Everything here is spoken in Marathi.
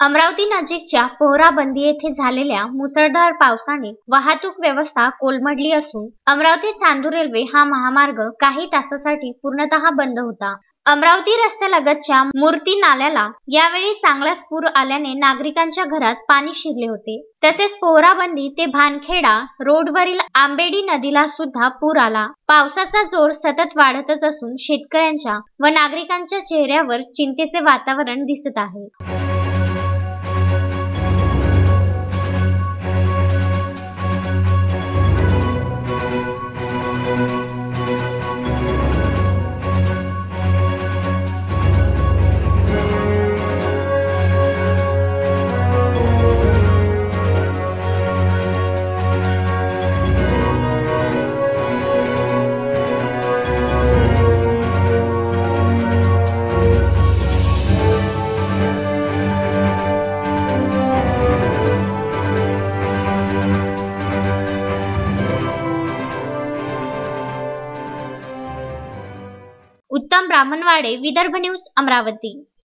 अमरावती नजीकच्या पोहराबंदी येथे झालेल्या मुसळधार पावसाने वाहतूक व्यवस्था कोलमडली असून अमरावती चांदूर रेल्वे हा महामार्ग काही तासासाठी पूर्णतः बंद होता। अमरावती रस्त्यालगतच्या मूर्ती नाल्याला यावेळी चांगलाच पूर आल्याने नागरिकांच्या घरात पाणी शिरले होते। तसेच पोहराबंदी ते भानखेडा रोडवरील आंबेडी नदीला सुद्धा पूर आला। पावसाचा जोर सतत वाढतच असून शेतकऱ्यांच्या व नागरिकांच्या चेहऱ्यावर चिंतेचे वातावरण दिसत आहे। उत्तम ब्राह्मणवाडे, विदर्भ न्यूज, अमरावती।